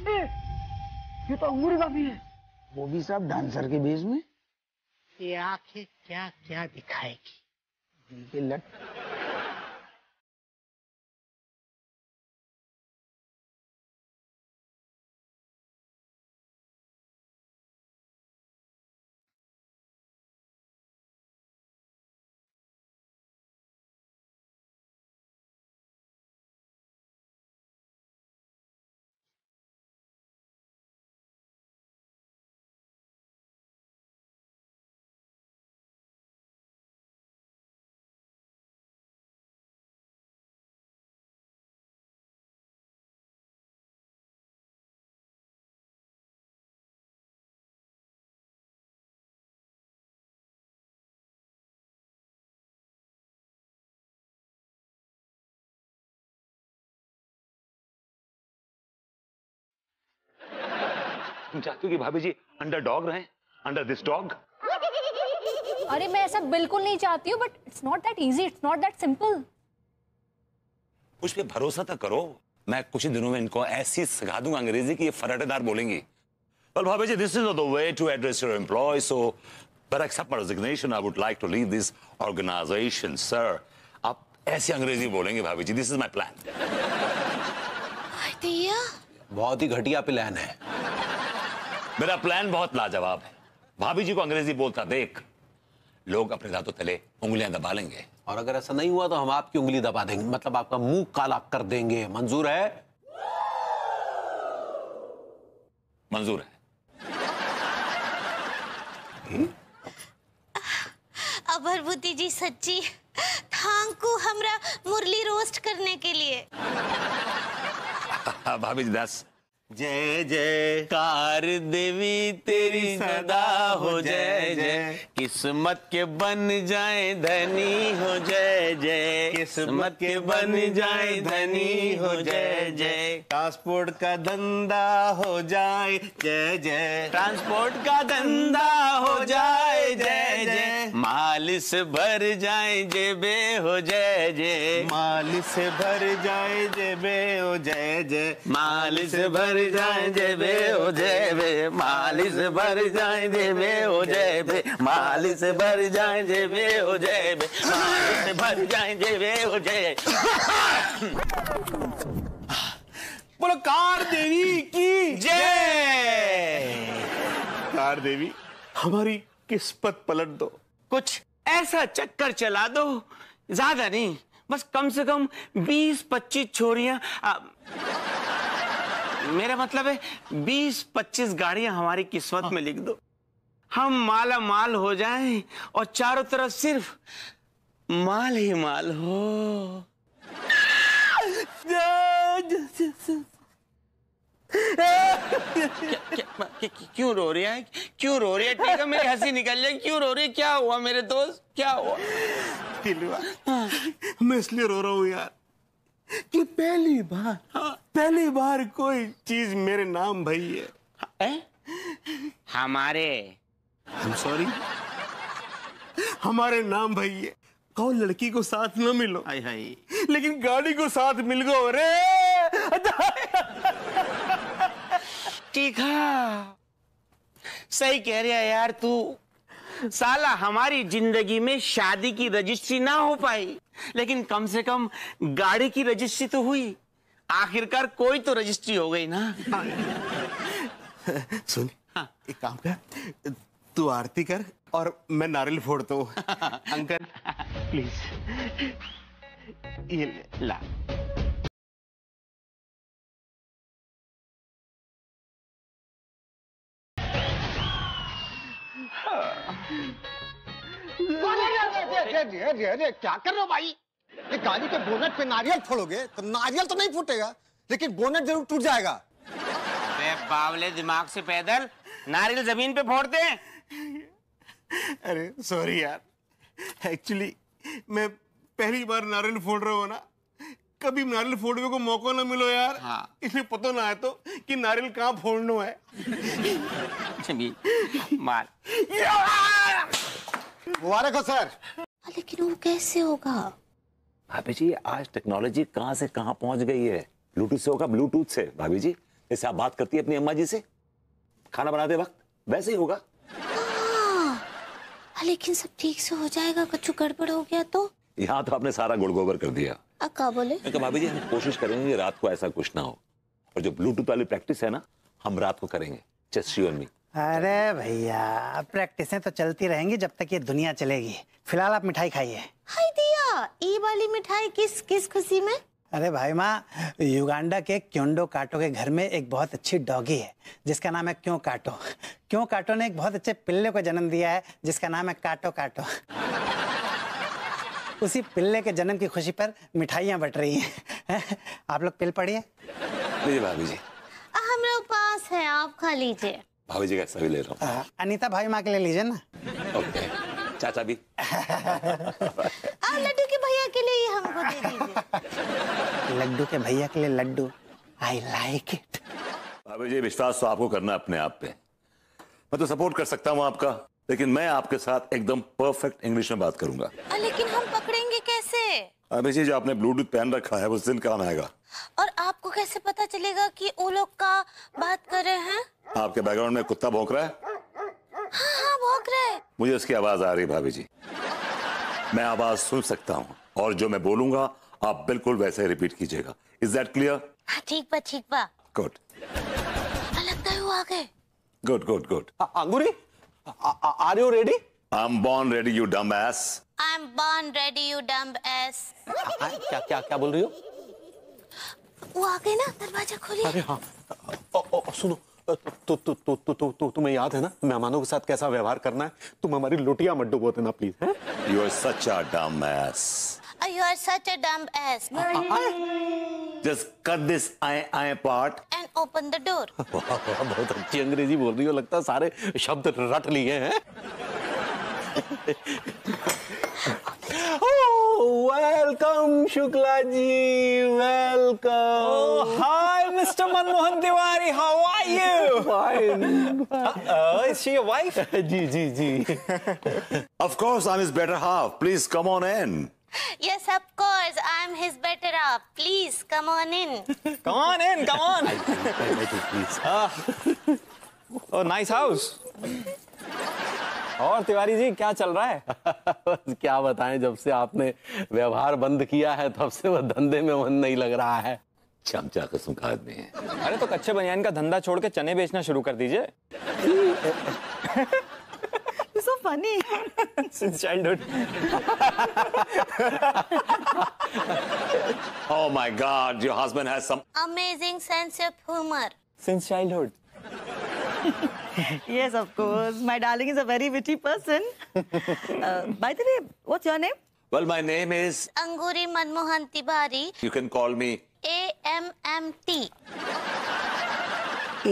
ये तो अंगूर का भी है, वो भी सब डांसर के बेस में। ये आंखें क्या क्या दिखाएगी? दिल के लट। तुम चाहती हो कि भाभी जी अंडर डॉग रहें, अंडर दिस डॉग? अरे मैं ऐसा बिल्कुल नहीं चाहती हूँ, but it's not that easy, it's not that simple. मुझ पे भरोसा तो करो, मैं कुछ ही दिनों में इनको ऐसी सिखा दूंगा अंग्रेजी की ये फराटेदार बोलेंगी। Well, भाभी जी, this is not the way to address your employees, so but accept my resignation. I would like to leave this organization, sir. आप ऐसी अंग्रेजी बोलेंगे भाभी जी, this is my plan. भैया बहुत ही घटिया प्लान है। मेरा प्लान बहुत लाजवाब है। भाभी जी को अंग्रेजी बोलता देख लोग अपने दांतों तले उंगलियां दबा लेंगे। और अगर ऐसा नहीं हुआ तो हम आपकी उंगली दबा देंगे, मतलब आपका मुंह काला कर देंगे। मंजूर है? मंजूर है। अभरभूति जी सच्ची थैंक यू हमरा मुरली रोस्ट करने के लिए। भाभी जी दस। जय जयकार देवी तेरी सदा हो, जय जय किस्मत के बन जाए धनी हो, जय जय किस्मत के बन जाए धनी हो, जय जय ट्रांसपोर्ट का धंधा हो जाए, जय जय ट्रांसपोर्ट का धंधा हो जाए, जय जय माल से भर जाए जेबे हो, जय जय माल से भर जाए जेबे हो, जय जय माल से भर जाए जेबे हो, जेबे माली से भर जाए जेबे हो, जेबे माली से भर जाए जेबे हो, जेबे माली से भर जाए जेबे हो, जय। बोलो कार देवी की जय। कार देवी हमारी किस्मत पलट दो, कुछ ऐसा चक्कर चला दो, ज्यादा नहीं बस कम से कम 20-25 छोरियां, मेरा मतलब है 20-25 गाड़ियां हमारी किस्मत में लिख दो, हम माला माल हो जाएं और चारों तरफ सिर्फ माल ही माल हो। क्यों रो रही है? क्यों रो रही है? ठीक है मेरी हंसी निकल जाए, क्यों रो रही है? क्या हुआ मेरे दोस्त, क्या हुआ? मैं इसलिए रो रहा हूँ यार कि पहली बार कोई चीज मेरे नाम भई है। हमारे सॉरी हमारे नाम भई है। कहो लड़की को साथ न मिलो, हाय हाय, लेकिन गाड़ी को साथ मिल गो रे। ठीक है, सही कह रहा है यार तू। साला हमारी जिंदगी में शादी की रजिस्ट्री ना हो पाई, लेकिन कम से कम गाड़ी की रजिस्ट्री तो हुई। आखिरकार कोई तो रजिस्ट्री हो गई ना। सुन, हाँ। एक काम कर, तू आरती कर और मैं नारियल फोड़ता हूँ। अंकल प्लीज ये ला। अरे क्या कर रहे हो भाई? ये गाड़ी के बोनट पे नारियल फोड़ोगे तो नारियल तो नहीं फूटेगा, लेकिन बोनट जरूर टूट जाएगा। अबे बावले, दिमाग से पैदल, नारियल जमीन पे फोड़ते हैं। अरे सॉरी यार, एक्चुअली मैं पहली बार नारियल फोड़ रहा हूँ ना, कभी नारियल फोड़ने को मौका ना मिलो यार। हाँ। इसलिए पता ना है तो कि नारियल कहाँ फोड़ना है। मार मुबारक हो सर। लेकिन वो कैसे होगा? भाभी जी आज टेक्नोलॉजी कहाँ से कहाँ पहुंच गई है। ब्लूटूथ से होगा, ब्लूटूथ से भाभी जी। जैसे आप बात करती है अपनी अम्मा जी से खाना बनाते वक्त, वैसे ही होगा। लेकिन सब ठीक से हो जाएगा, कुछ गड़बड़ हो गया तो? यहाँ तो आपने सारा गुड़ गोबर कर दिया। क्या बोले? मैं कहा भाभी जी हम कोशिश करेंगे कि रात को ऐसा कुछ ना हो, और जो ब्लूटूथ वाली प्रैक्टिस है ना हम रात को करेंगे, जस्ट यू एंड मी। अरे भैया प्रैक्टिसें तो चलती रहेंगी जब तक ये दुनिया चलेगी। फिलहाल आप मिठाई खाइए। हाय दिया, ये वाली मिठाई किस किस खुशी में? अरे भाई माँ, युगांडा के क्योंडो काटो के घर में एक बहुत अच्छी डॉगी है जिसका नाम है क्यों काटो। क्यों काटो ने एक बहुत अच्छे पिल्ले को जन्म दिया है जिसका नाम है काटो काटो। उसी पिल्ले के जन्म की खुशी पर मिठाइयाँ बट रही हैं। आप लोग पिल पड़िए। लीजिए भाभी जी। हम लोग पास है, आप खा लीजिए। भाभी जी कैसा भी ले रहा हूँ। अनीता भाई माँ के लिए लीजिए ना। ओके, चाचा भी। लड्डू के भैया के लिए हमको दे दीजिए। लड्डू के भैया के लिए लड्डू, आई लाइक इट। भाभी जी विश्वास तो आपको करना अपने आप पे। मैं तो सपोर्ट कर सकता हूँ आपका, लेकिन मैं आपके साथ एकदम परफेक्ट इंग्लिश में बात करूंगा। लेकिन हम पकड़ेंगे कैसे? भाभी जी जो आपने ब्लूटूथ पहन रखा है उस दिन काम आएगा। और आपको कैसे पता चलेगा कि वो लोग का बात कर रहे हैं? आपके बैकग्राउंड में कुत्ता भौंक रहा है। हाँ भौंक रहे हैं। मुझे उसकी आवाज आ रही है भाभी जी, मैं आवाज सुन सकता हूँ, और जो मैं बोलूंगा आप बिल्कुल वैसे रिपीट कीजिएगा। Is that clear? ठीक बा ठीक बा। गुड। लगता है वो आ गए। Good good good. Angoori, are you ready? I am born ready you dumb ass. I am born ready you dumb ass. क्या क्या क्या बोल रही हो? वो आ गए ना, दरवाजा खोलिए। अरे हाँ, सुनो, तुम्हें याद है ना मेहमानों के साथ कैसा व्यवहार करना है? तुम हमारी लोटियां मत डुबो देना प्लीज। यू आर सच अ डम S. You are such a dumb ass. Just cut this I part And open the door. बहुत अच्छी अंग्रेजी बोल रही हो, लगता है सारे शब्द रट लिए हैं। Welcome Shukla ji, welcome. Hi, Mr. Manmohan Tiwari. How are you? Fine. Is she your wife? जी जी जी। Of course I'm his better half. Please come on in. Yes, of course. I'm his better half. Please come on in. Come on in, come on. Oh, nice house. और तिवारी जी क्या चल रहा है? बस क्या बताएं, जब से आपने व्यवहार बंद किया है तब से वह धंधे में मन नहीं लग रहा है। चमचा किस्म का आदमी है। अरे तो कच्चे बनियान का धंधा छोड़ के चने बेचना शुरू कर दीजिए। So funny. Since childhood. Oh my God, your husband has some Amazing sense of humor. Since childhood. Yes, of course. My darling is a very witty person. By the way, what's your name? Well, my name is. Anguri Manmohan Tiwari. You can call me. AMMT.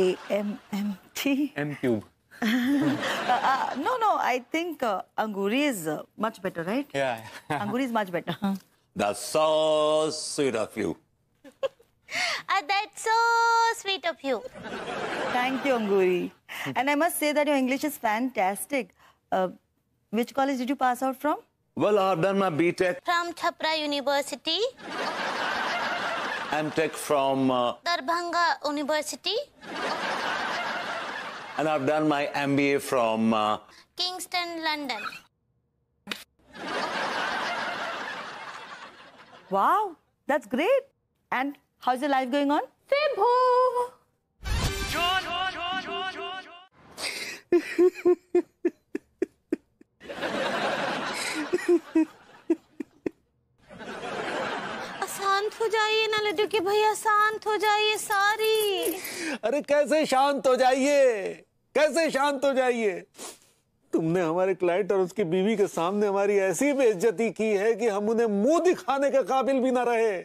AMMT. M cube. No. I think Anguri is much better, right? Yeah. Anguri is much better. That's so sweet of you. That's so sweet of you. Thank you, Anguri. And I must say that your English is fantastic. Which college did you pass out from? Well, I've done my BTech, From Chhapra University. MTech from, Darbhanga University. and I've done my MBA from. Kingston, London. Wow, that's great. And how's your life going on? Vibhu. शांत हो जाइए ना लड्डू के भैया, शांत हो जाइए सारी। अरे कैसे शांत हो जाइए, कैसे शांत हो जाइए? तुमने हमारे क्लाइंट और उसकी बीवी के सामने हमारी ऐसी बेइज्जती की है कि हम उन्हें मुंह दिखाने के काबिल भी ना रहे।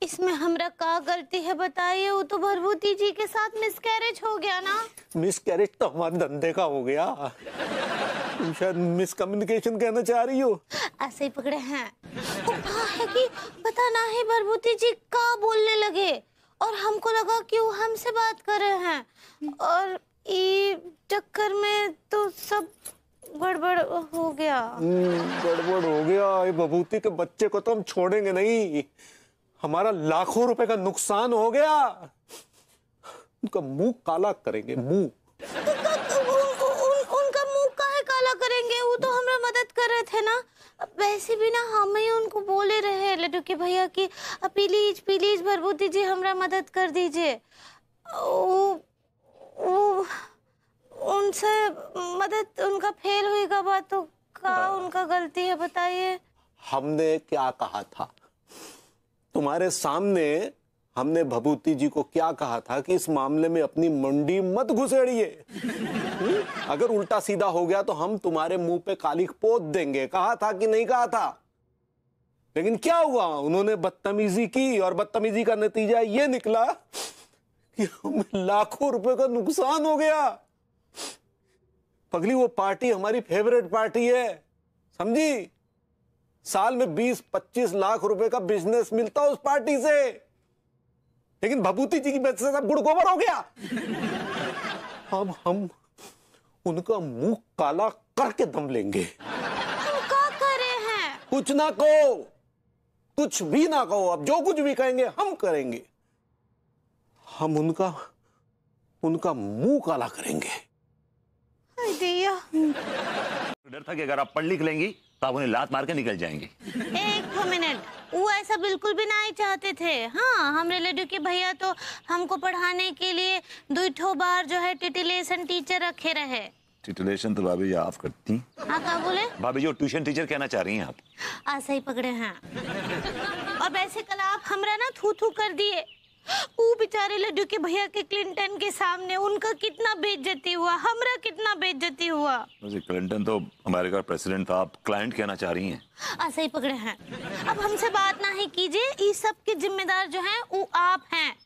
इसमें हमरा का गलती है बताइए? वो तो भरभूति जी के साथ मिसकैरेज हो गया ना। मिसकैरेज तो हमारे धंधे का हो गया। तुम शायद मिसकम्युनिकेशन कहना चाह रही हो। ऐसे ही पकड़े हैं। वो कहा है कि पता ना है भरभूति जी का बोलने लगे और हमको लगा कि वो हमसे बात कर रहे हैं, और ये चक्कर में तो सब गड़बड़ हो गया। गड़बड़ हो गया। ये बबूती के बच्चे को तो हम छोड़ेंगे नहीं। हमारा लाखों रुपए का नुकसान हो गया। उनका मुंह काला करेंगे, मुंह। उनका मुंह काहे काला करेंगे? वो तो हमरा मदद कर रहे थे ना। वैसे भी ना हम ही उनको बोले रहे लड्डू के भैया की प्लीज प्लीज भरभूति जी हमरा मदद कर दीजिए। उनसे मदद उनका फेल हुईगा बात तो का उनका गलती है बताइए। हमने क्या कहा था तुम्हारे सामने? हमने भभूति जी को क्या कहा था कि इस मामले में अपनी मुंडी मत घुसेड़िए। अगर उल्टा सीधा हो गया तो हम तुम्हारे मुंह पे कालिख पोत देंगे। कहा था कि नहीं कहा था? लेकिन क्या हुआ? उन्होंने बदतमीजी की और बदतमीजी का नतीजा ये निकला कि हमें लाखों रुपए का नुकसान हो गया। पगली, वो पार्टी हमारी फेवरेट पार्टी है, समझी? साल में 20-25 लाख रुपए का बिजनेस मिलता उस पार्टी से, लेकिन भभूति जी की वजह से सब गुड़ गोबर हो गया। अब हम उनका मुंह काला करके दम लेंगे। हम क्या कर रहे हैं? कुछ ना कहो, कुछ भी ना कहो। अब जो कुछ भी कहेंगे हम करेंगे। हम उनका मुंह काला करेंगे। डर था कि अगर आप पढ़ लिख लेंगी तो आप उन्हें लात मार के निकल जाएंगी। एक मिनट, वो ऐसा बिल्कुल भी नहीं चाहते थे। हाँ, हमरे लड्डू के भैया तो हमको पढ़ाने के लिए 2 बार जो है टिटिलेशन टीचर रखे रहे। टिटिलेशन तो भाभी जी आप करती। हाँ, क्या बोले? भाभी जी ट्यूशन टीचर कहना चाह रही हैं आप? सही पकड़े हैं। और वैसे कल आप हमरा ना थू थू कर दिए। वो बेचारे लड्डू के भैया के क्लिंटन के सामने उनका कितना बेइज्जती हुआ, हमरा कितना बेइज्जती हुआ। क्लिंटन तो अमेरिका का प्रेसिडेंट था, आप क्लाइंट कहना चाह रही हैं? सही पकड़े हैं। अब हमसे बात ना ही कीजिए, इस सब के जिम्मेदार जो हैं वो आप हैं।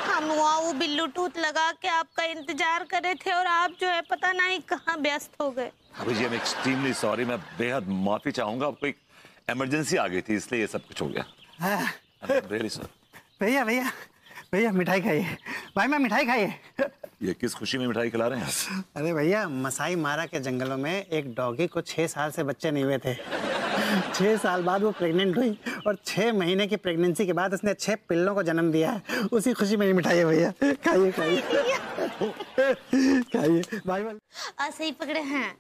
हम वो बिल्लू टूथ लगा के आपका इंतजार कर रहे थे और आप जो है पता नहीं कहाँ व्यस्त हो गए। भाभी जी, I'm extremely sorry, मैं बेहद माफी चाहूंगा। आपको एक इमरजेंसी आ गई थी इसलिए ये सब कुछ हो गया। Really sorry। भैया भैया भैया मिठाई खाइए। भाई मैं मिठाई खाइए। ये किस खुशी में मिठाई खिला रहे हैं आप? अरे भैया, मसाई मारा के जंगलों में एक डॉगी को 6 साल से बच्चे नहीं हुए थे। 6 साल बाद वो प्रेग्नेंट हुई और 6 महीने की प्रेगनेंसी के बाद उसने 6 पिल्लों को जन्म दिया है। उसी खुशी में ये मिठाई है भैया। खाइए खाइए खाइए भाई। सही पकड़े हैं।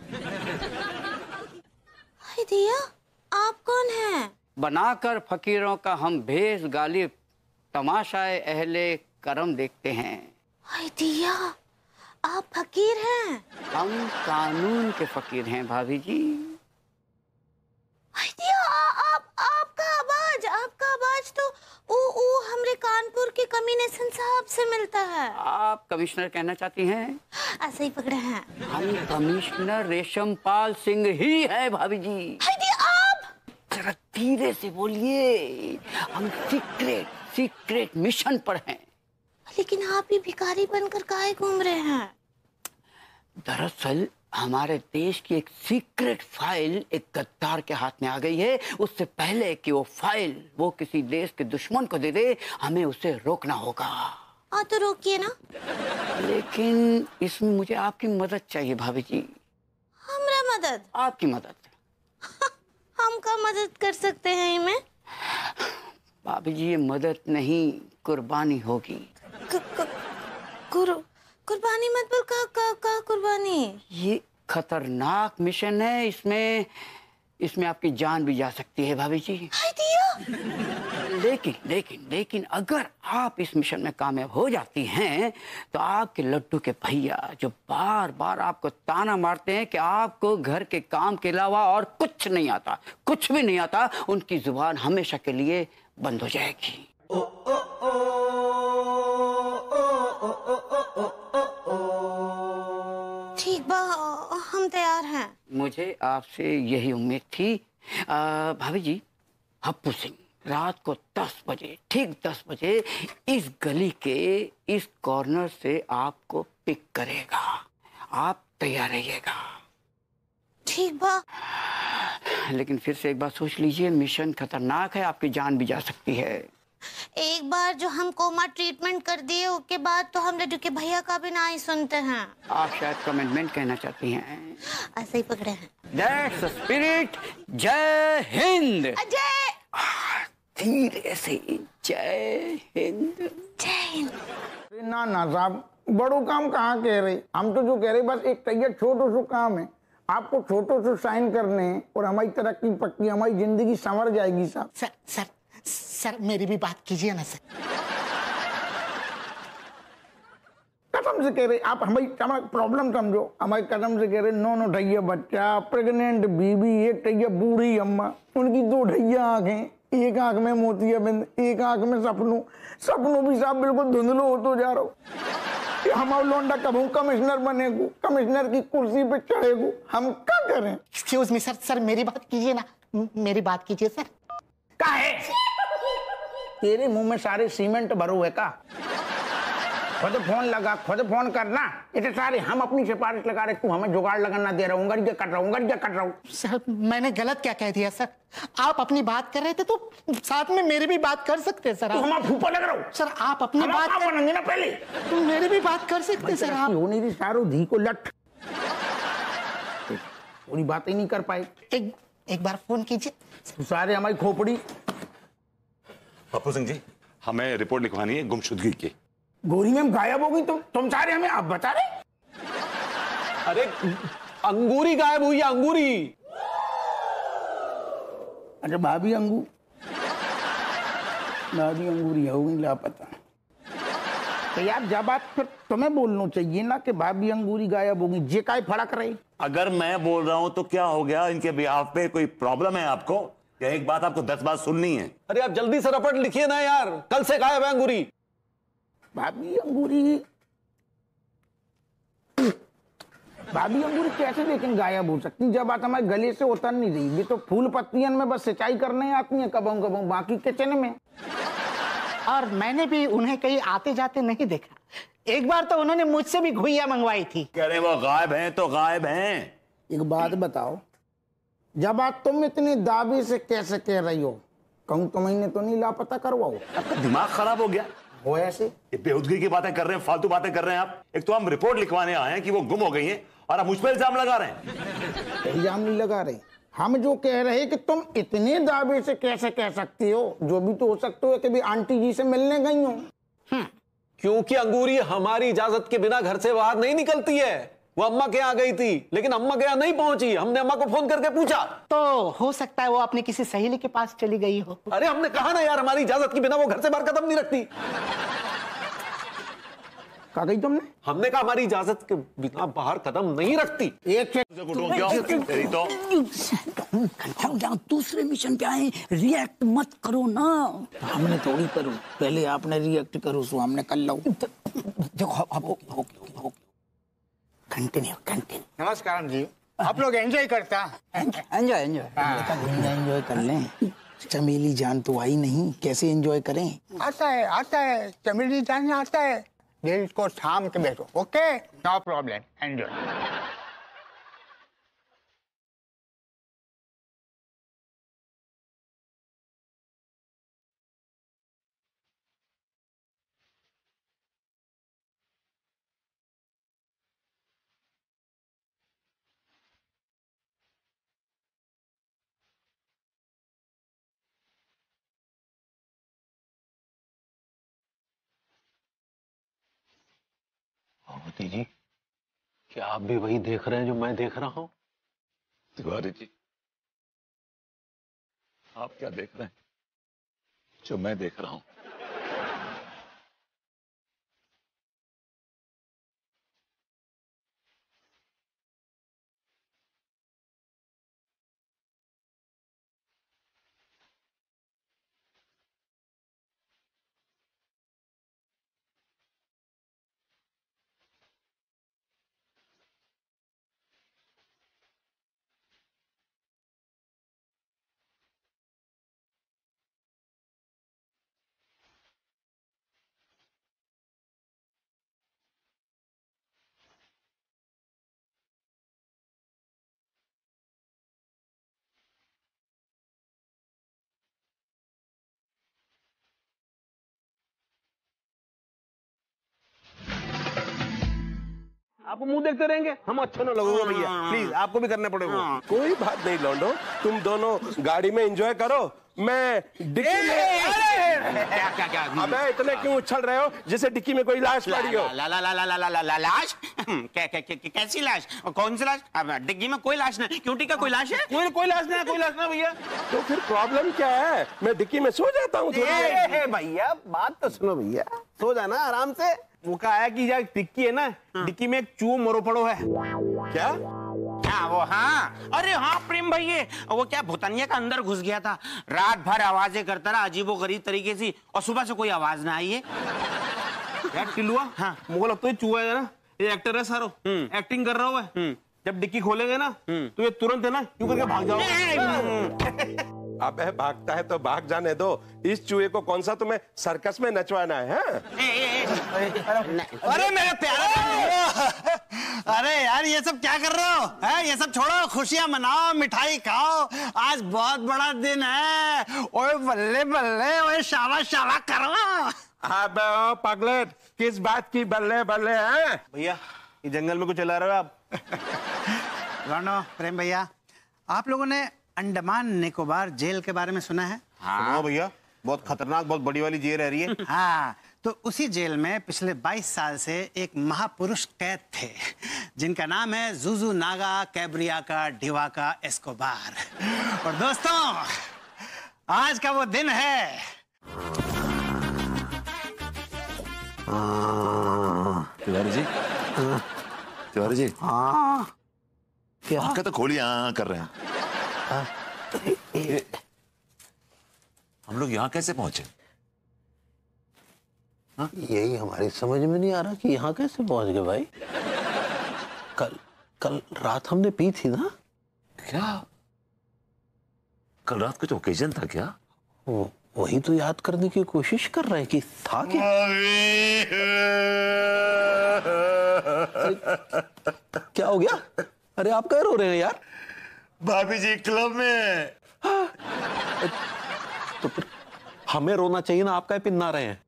दिया, आप कौन हैं? बनाकर फकीरों का हम भेष गालिब तमाशाए अहले करम देखते हैं। दिया, आप फकीर हैं? हम कानून के फकीर हैं भाभी जी। दिया, आपका आवाज तो हमरे कानपुर के कमिश्नर साहब से मिलता है। आप कमिश्नर कहना चाहती हैं? सही पकड़े हैं। हम कमिश्नर रेशमपाल सिंह ही है भाभी जी। जरा धीरे से बोलिए, हम सीक्रेट मिशन पर हैं। लेकिन आप ही भिखारी बनकर काहे घूम रहे हैं? दरअसल हमारे देश की एक सीक्रेट फाइल एक गद्दार के हाथ में आ गई है। उससे पहले कि वो फाइल वो किसी देश के दुश्मन को दे दे, हमें उसे रोकना होगा। तो रोकिए ना। लेकिन इसमें मुझे आपकी मदद चाहिए भाभी जी। हमरा मदद? आपकी मदद। हम क्या मदद कर सकते हैं इनमें? भाभी जी, ये मदद नहीं, कुर्बानी होगी। कुर्बानी मतलब का कुर्बानी? ये खतरनाक मिशन है, इसमें आपकी जान भी जा सकती है भाभी जी। लेकिन अगर आप इस मिशन में कामयाब हो जाती हैं तो आपके लड्डू के भैया जो बार बार आपको ताना मारते हैं कि आपको घर के काम के अलावा और कुछ नहीं आता, कुछ भी नहीं आता, उनकी जुबान हमेशा के लिए बंद हो जाएगी। ठीक बा, हम तैयार हैं। मुझे आपसे यही उम्मीद थी। भाभी जी, हप्पू सिंह रात को 10 बजे, ठीक 10 बजे इस गली के इस कॉर्नर से आपको पिक करेगा। आप तैयार रहिएगा। ठीक बा। लेकिन फिर से एक बार सोच लीजिए, मिशन खतरनाक है, आपकी जान भी जा सकती है। एक बार जो हम कोमा ट्रीटमेंट कर दिए उसके बाद तो हम लड्डू के भैया का भी ना ही सुनते हैं। आप शायद कमिटमेंट कहना चाहती हैं। ऐसे ही पकड़े हैं। That's the spirit। जय हिंद। जय। धीरे से। जय हिंद। जय हिंद। ना ना साहब, बड़ो काम कहाँ कह रहे, हम तो जो कह रहे बस एक तैयार छोटो सो काम है, आपको छोटो सो साइन करने हैं और हमारी तरक्की पक्की, हमारी जिंदगी संवर जाएगी साहब। सर सर सर मेरी भी बात कीजिए ना सर। कसम से कह रहे आप हमारी प्रॉब्लम समझो, हमारे कसम से कह रहे, नो ढैया बच्चा, प्रेग्नेंट बीबी, एक ढैया बूढ़ी अम्मा, उनकी 2 ढैया आंखें, एक आंख में मोतियाबिंद, एक आंख में सपनों भी साहब बिल्कुल धुंधलो होते जा रहा हो। हमारा लौंडा कब कमिश्नर बनेगू, कमिश्नर की कुर्सी पे चढ़ेगू, हम क्या करें? एक्सक्यूज मी सर, सर मेरी बात कीजिए ना, मेरी बात कीजिए सर। का है तेरे मुंह में सारे सीमेंट भरो है का? खुद फोन लगा, खुद फोन करना, इतने सारे हम अपनी सिफारिश लगा रहे, तू हमें जुगाड़ लगाना दे रहा हूँ, उंगलियां कट रहा हूँ। सर मैंने गलत क्या कह दिया सर? आप अपनी बात कर रहे थे तो साथ में मेरी भी बात कर सकते हैं सर। हमारा फूफा लग रहा हूँ सर, आप अपनी बात कर ना पहले, तो मेरी भी बात कर सकते सर। आप हो नहीं रही सारो धी को लट, पूरी बात ही नहीं कर पाए। एक बार फोन कीजिए। सारे हमारी खोपड़ी। पप्पू सिंह जी, हमें रिपोर्ट लिखवानी है गुमशुदगी की। गोरी मैम गायब हो गई, तुम सारे हमें आप बता रहे? अरे अंगूरी गायब हुई है, अंगूरी। अरे भाभी अंगूरी हो गई लापता। तो यार जब बात फिर तुम्हें बोलना चाहिए ना कि भाभी अंगूरी गायब होगी, जे काय फड़क रही। अगर मैं बोल रहा हूं तो क्या हो गया? इनके बिहाफ पे कोई प्रॉब्लम है आपको, या एक बात आपको 10 बात सुननी है? अरे आप जल्दी से रपट लिखिए ना यार, कल से गायब है अंगूरी। भाभी अंगूरी कैसे लेकिन गायब हो सकती, जब बात हमारे गले से उतर नहीं रही। ये तो फूल पत्तियां में बस सिंचाई करने आती हैं कबों, बाकी किचन में। और मैंने भी उन्हें कहीं आते जाते नहीं देखा। एक बार तो उन्होंने मुझसे भी घुइयां मंगवाई थी। कह रहे वो गायब हैं तो गायब हैं। एक बात बताओ, जब बात तुम इतने दावे से कैसे कह रही हो, कहूँ तुम्हें तो नहीं लापता करवाओ? आपका दिमाग खराब हो गया वो ऐसे? ये बेहुदगी की बातें कर रहे हैं, फालतू बातें कर रहे हैं आप। एक तो हम रिपोर्ट लिखवाने आए हैं कि वो गुम हो गई हैं, और आप मुझ पर इल्जाम लगा रहे हैं। इल्जाम नहीं लगा रहे, हम जो कह रहे कि तुम इतने दावे से कैसे कह सकती हो, जो भी तो हो सकते हो कि भी आंटी जी से मिलने गई हो। क्योंकि अंगूरी हमारी इजाजत के बिना घर से बाहर नहीं निकलती है। वो अम्मा के यहाँ गई थी, लेकिन अम्मा के यहाँ नहीं पहुंची। हमने अम्मा को फोन करके पूछा, तो हो सकता है वो अपनी किसी सहेली के पास चली गई हो। अरे हमने कहा ना यार, हमारी इजाजत के बिना वो घर से बाहर कदम नहीं रखती। कहा गई तुमने? हमने कहा हमारी इजाजत के बिना बाहर कदम नहीं रखती। एक हम दूसरे मिशन पे आए, रिएक्ट मत करो ना। हमने थोड़ी करो, पहले आपने रिएक्ट करो, सो हमने कर लो। देखो कंटिन्यू। नमस्कार जी, आप लोग एंजॉय करता? एंजॉय कर लें। चमेली जान तो आई नहीं, कैसे एंजॉय करें? आता है चमेली जान आता है। दिल को थाम के बैठो, okay, no problem, enjoy. Bhagwati ji, क्या आप भी वही देख रहे हैं जो मैं देख रहा हूं? तिवारी जी, आप क्या देख रहे हैं जो मैं देख रहा हूं? आप मुंह देखते रहेंगे, हम अच्छा ना लगेगा भैया। प्लीज आपको भी करना पड़ेगा। कोई बात नहीं लौंडो, तुम दोनों गाड़ी में एंजॉय करो, मैं डिक्की में क्या अबे इतने क्यों उछल रहे हो जैसे डिक्की में कोई लाश पड़ी हो? लाश? कैसी लाश? कौन सी लाश? डिग्गी में कोई लाश नहीं। क्यों टिक्का, कोई लाश है? कोई लाश नहीं, कोई लाश नहीं भैया। तो फिर प्रॉब्लम क्या है? मैं डिक्की में सो जाता हूँ थोड़ी देर। भैया बात तो सुनो भैया, सो जाना आराम से। वो कहा है कि जो डिक्की है ना, डिक्की में एक चूहो मरो पड़ो है। क्या? हाँ वो, हाँ अरे हाँ प्रेम भाई, वो क्या भूतानिया का अंदर घुस गया था, रात भर आवाजें करता रहा अजीबो गरीब तरीके से, और सुबह से कोई आवाज ना आई है। यार टिल्लुआ, हाँ मुझे लगता है चूहा है ना, ये एक्टर है सारो, एक्टिंग कर रहा है। जब डिक्की खोलेंगे ना तो ये तुरंत है ना यूं करके भाग जाओ। अबे भागता है तो भाग जाने दो, इस चूहे को कौन सा तुम्हें सर्कस में नचवाना है? अरे मेरे प्यारे, अरे यार ये सब क्या कर रहे हो? है ये सब छोड़ो, खुशियां मनाओ, मिठाई खाओ, आज बहुत बड़ा दिन है। ओए बल्ले बल्ले, ओए शाबाश शाबाश करो। अबे ओ पगलेट, किस बात की बल्ले बल्ले है? भैया ये जंगल में कुछ चला रहे हो आप? प्रेम भैया, आप लोगों ने अंडमान निकोबार जेल के बारे में सुना है? हाँ भैया, बहुत खतरनाक, बहुत बड़ी वाली जेल रह रही है। हाँ, तो उसी जेल में पिछले 22 साल से एक महापुरुष कैद थे जिनका नाम है जुजू नागा कैब्रियाका डिवाका एस्कोबार। और दोस्तों, आज का वो दिन है। तिवारी जी, तिवारी जी, हाँ क्या आंखें तो खोली कर रहे हैं। हम लोग यहाँ कैसे पहुंचे? यही हमारी समझ में नहीं आ रहा कि यहाँ कैसे पहुंच गए भाई। कल रात हमने पी थी ना? क्या कल रात कुछ ओकेजन था क्या? वही तो याद करने की कोशिश कर रहे हैं कि था क्या। क्या हो गया? अरे आप क्या रो रहे हैं यार? भाभी जी क्लब में। तो फिर हमें रोना चाहिए ना, आप क्या पिन्ना रहे हैं?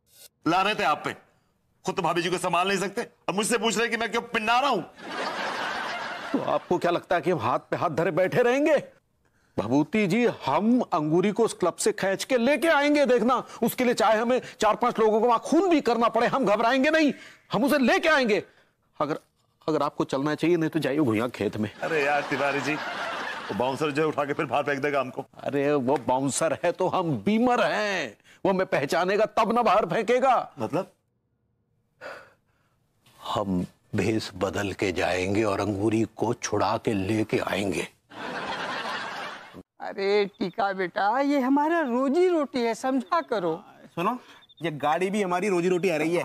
ला रहे थे आप पे, खुद तो भाभी जी को संभाल नहीं सकते और मुझसे पूछ रहे कि मैं क्यों पिन्ना रहा हूं। तो आपको क्या लगता है कि हम हाथ पे हाथ धरे बैठे रहेंगे? भभूति जी, हम अंगूरी को उस क्लब से खींच के लेके आएंगे, देखना। उसके लिए चाहे हमें 4-5 लोगों को वहां खून भी करना पड़े, हम घबराएंगे नहीं, हम उसे लेके आएंगे। अगर आपको चलना चाहिए, नहीं तो जाइए भुइयां खेत में। अरे यार तिवारी जी, वो बाउंसर जो उठा के फिर बाहर फेंक देगा हमको। अरे वो बाउंसर है तो हम बीमर हैं, वो हमें पहचानेगा तब ना बाहर फेंकेगा। मतलब? हम भेष बदल के जाएंगे और अंगूरी को छुड़ा के लेके आएंगे। अरे टीका बेटा, ये हमारा रोजी रोटी है, समझा करो। सुनो, ये गाड़ी भी हमारी रोजी रोटी आ रही है।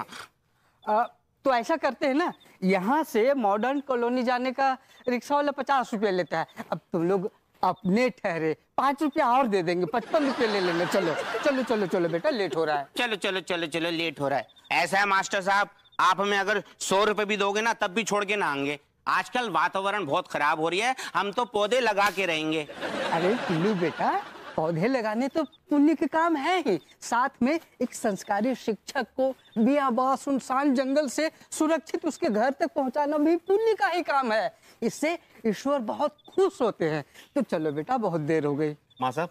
तो ऐसा करते हैं ना, यहाँ से मॉडर्न कॉलोनी जाने का रिक्शा वाला 50 रुपये लेता है। अब तुम लोग अपने ठहरे 5 रुपया और दे देंगे, 55 रुपये ले लेंगे। चलो चलो चलो चलो बेटा, लेट हो रहा है। चलो चलो चलो चलो, लेट हो रहा है। ऐसा है मास्टर साहब, आप हमें अगर 100 रुपए भी दोगे ना, तब भी छोड़ के ना आएंगे। आजकल वातावरण बहुत खराब हो रही है, हम तो पौधे लगा के रहेंगे। अरे टिल्लू बेटा, पौधे लगाने तो पुण्य के काम है ही, साथ में एक संस्कारी शिक्षक को बियाबा सुनसान जंगल से सुरक्षित उसके घर तक पहुंचाना भी पुण्य का ही काम है। इससे ईश्वर बहुत खुश होते हैं। तो चलो बेटा, बहुत देर हो गई। माँ साहब,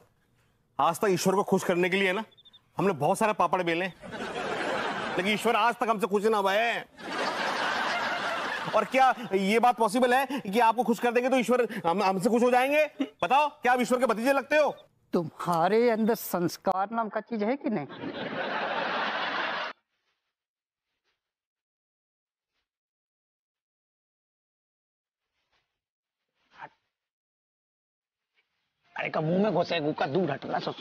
आज तक ईश्वर को खुश करने के लिए ना हमने बहुत सारे पापड़ बेले, लेकिन ईश्वर आज तक हमसे खुश ना हुआ है। और क्या ये बात पॉसिबल है कि आपको खुश कर देंगे तो ईश्वर हमसे खुश हो जाएंगे? बताओ, क्या आप ईश्वर के भतीजे लगते हो? तुम्हारे अंदर संस्कार नाम का चीज है कि नहीं? अरे का मुंह में घुसे, गुका दूर हटना। सो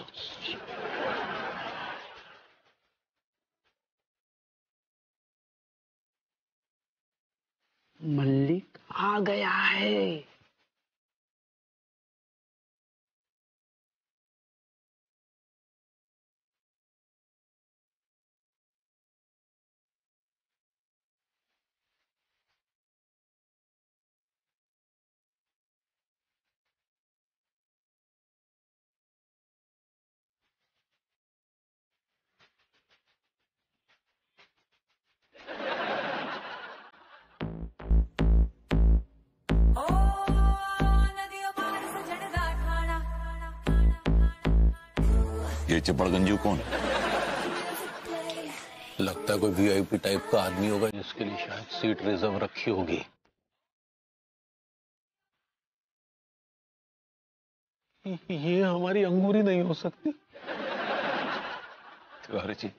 मल्लिक आ गया है। Oh ये चिपड़गंजू कौन? लगता है कोई वीआईपी टाइप का आदमी होगा जिसके लिए शायद सीट रिजर्व रखी होगी। ये हमारी अंगूरी नहीं हो सकती। तिवारी जी,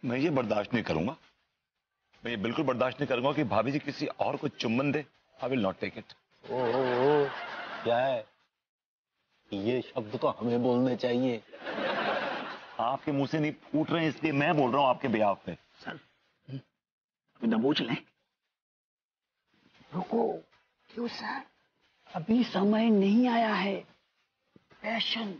मैं ये बर्दाश्त नहीं करूंगा। मैं ये बिल्कुल बर्दाश्त नहीं करूंगा कि भाभी जी किसी और को चुम्बन दे। I will not take it. ओ, क्या है? ये शब्द तो हमें बोलने चाहिए। आपके मुंह से नहीं फूट रहे हैं इसलिए मैं बोल रहा हूं आपके बिहाफ पे। सर अभी दबोच लें। रुको, क्यों सर? अभी समय नहीं आया है। पैशन।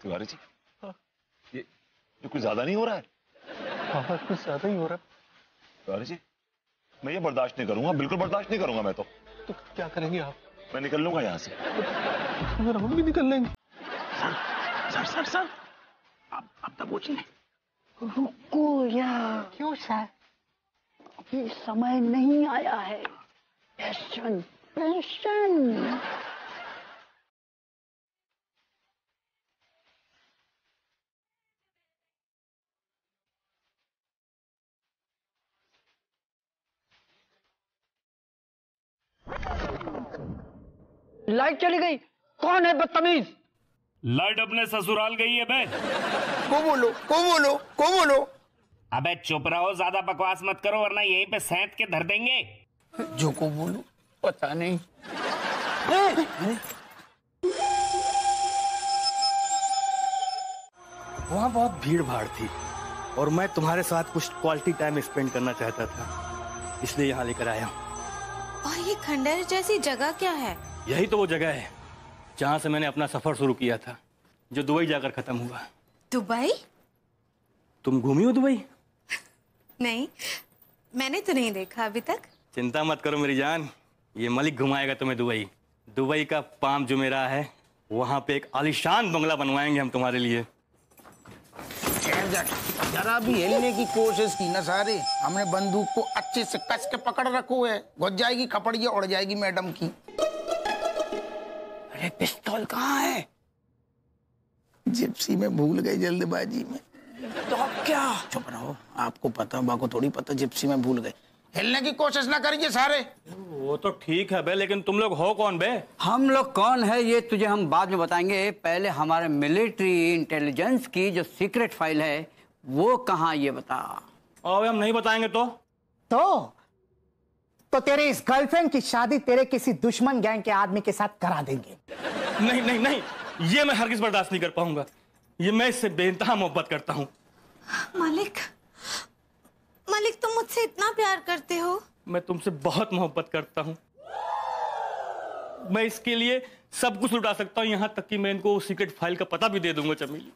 तिवारी जी, ये कुछ ज्यादा नहीं हो रहा है? हाँ, कुछ ज्यादा ही हो रहा है। तिवारी जी, मैं ये बर्दाश्त नहीं करूंगा, बिल्कुल बर्दाश्त नहीं करूंगा मैं तो क्या करेंगे आप? मैं निकल लूंगा यहाँ से। अगर हम भी निकल लेंगे। सर सर सर अब दबोच लें। रुको यार। क्यों सर? अभी समय नहीं आया है। Passion, passion. लाइट चली गई। कौन है बदतमीज? लाइट अपने ससुराल गई है बे। को बोलो। अबे चुप रहो, ज्यादा बकवास मत करो वरना यहीं पे सैंत के धर देंगे। जो को बोलो पता नहीं। वहाँ बहुत भीड़ भाड़ थी और मैं तुम्हारे साथ कुछ क्वालिटी टाइम स्पेंड करना चाहता था, इसलिए यहाँ लेकर आया हूँ। और ये खंडहर जैसी जगह क्या है? यही तो वो जगह है जहाँ से मैंने अपना सफर शुरू किया था, जो दुबई जाकर खत्म हुआ। दुबई? तुम घूमी हो दुबई? नहीं, मैंने तो नहीं देखा अभी तक। चिंता मत करो मेरी जान, ये मलिक घुमाएगा तुम्हें दुबई। दुबई का पाम जुमेराह है, वहाँ पे एक आलीशान बंगला बनवाएंगे हम तुम्हारे लिए। जरा भी हिलने की कोशिश की ना सारे। हमने बंदूक को अच्छे से कस के पकड़ रखो है, घुस जाएगी खपड़िया उड़ जाएगी मैडम की। अरे पिस्तौल कहाँ है? जिप्सी में भूल गए जल्दबाजी में। तो अब क्या? चुप रहो, आपको पता, बाको थोड़ी पता जिप्सी में भूल गए। हिलने की कोशिश ना करिए सारे। वो तो ठीक है बे, लेकिन तुम लोग हो कौन बे? हम लोग कौन है ये तुझे हम बाद में बताएंगे। पहले हमारे मिलिट्री इंटेलिजेंस की जो सीक्रेट फाइल है वो कहाँ, ये बता। और हम नहीं बताएंगे तो तेरे इस गर्लफ्रेंड की शादी तेरे किसी दुश्मन गैंग के आदमी के साथ करा देंगे। नहीं नहीं नहीं, ये मैं हरगिज बर्दाश्त नहीं कर पाऊंगा। ये मैं इससे बेइंतहा मोहब्बत करता हूँ। मालिक, तुम मुझसे इतना प्यार करते हो। मैं तुमसे बहुत मोहब्बत करता हूँ। मैं इसके लिए सब कुछ लुटा सकता हूँ, यहाँ तक कि मैं इनको सीक्रेट फाइल का पता भी दे दूंगा। चमेली,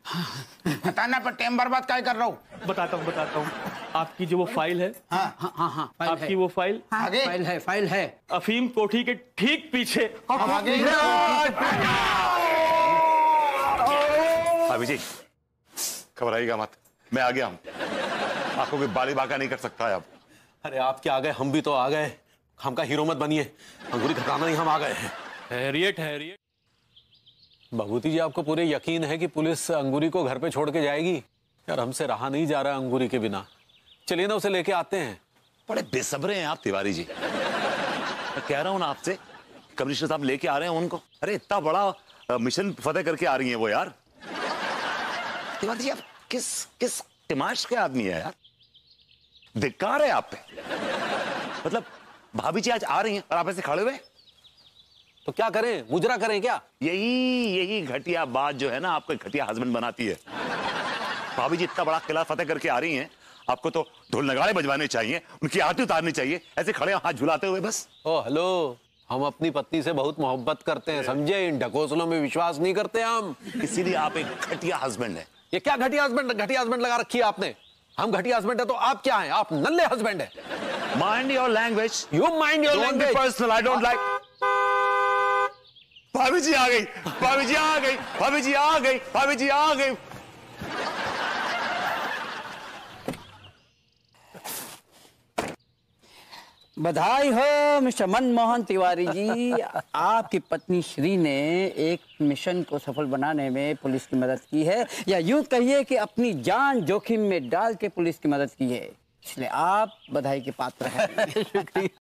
बताना पर टाइम बर्बाद क्या कर रहा हूँ। बताता हूँ। आपकी जो वो फाइल है, हाँ, आपकी वो फाइल, फाइल है अफीम कोठी के ठीक पीछे। भाभी जी घबराइएगा मत, मैं आ गया हूँ। आपको कोई बाली बाका नहीं कर सकता है अब। अरे आप क्या आ गए, हम भी तो आ गए। हम का हीरो मत बनिए, अंगूरी घबराना नहीं, हम आ गए हैं। हैरियट भभूति जी, आपको पूरे यकीन है कि पुलिस अंगूरी को घर पे छोड़ के जाएगी? यार हमसे रहा नहीं जा रहा अंगूरी के बिना। चलिए ना, उसे लेके आते हैं। बड़े बेसब्रे हैं आप तिवारी जी। मैं कह रहा हूँ ना आपसे, कमिश्नर साहब लेके आ रहे हैं उनको। अरे इतना बड़ा मिशन फतेह करके आ रही हैं वो यार। तिवारी जी, आप किस तिमाश के आदमी है यार, धिक्कार है आप पे। मतलब भाभी जी आज आ रही हैं और आप ऐसे खड़े हुए, तो क्या करें, मुजरा करें क्या? यही घटिया बात जो है ना आपको घटिया हस्बैंड बनाती है। भाभी जी इतना बड़ा किला फतेह करके आ रही हैं, आपको तो ढोल नगाड़े बजवाने चाहिए, उनकी आरती उतारनी चाहिए, ऐसे खड़े हाथ झुलाते हुए बस। ओ हेलो, हम अपनी पत्नी से बहुत मोहब्बत करते हैं, समझे? इन ढकोसलों में विश्वास नहीं करते हम, इसीलिए आप एक घटिया हस्बैंड है। ये क्या घटिया हस्बैंड लगा रखी है आपने? हम घटिया हस्बैंड है तो आप क्या हैं? आप नल्ले हस्बैंड है। Mind your language. You mind your language. Personal, I don't like. भाभी जी आ गई, भाभी जी आ गई, भाभी जी आ गई, भाभी जी आ गई। बधाई हो मिस्टर मनमोहन तिवारी जी। आपकी पत्नी श्री ने एक मिशन को सफल बनाने में पुलिस की मदद की है, या यूं कहिए कि अपनी जान जोखिम में डाल के पुलिस की मदद की है, इसलिए आप बधाई के पात्र हैं।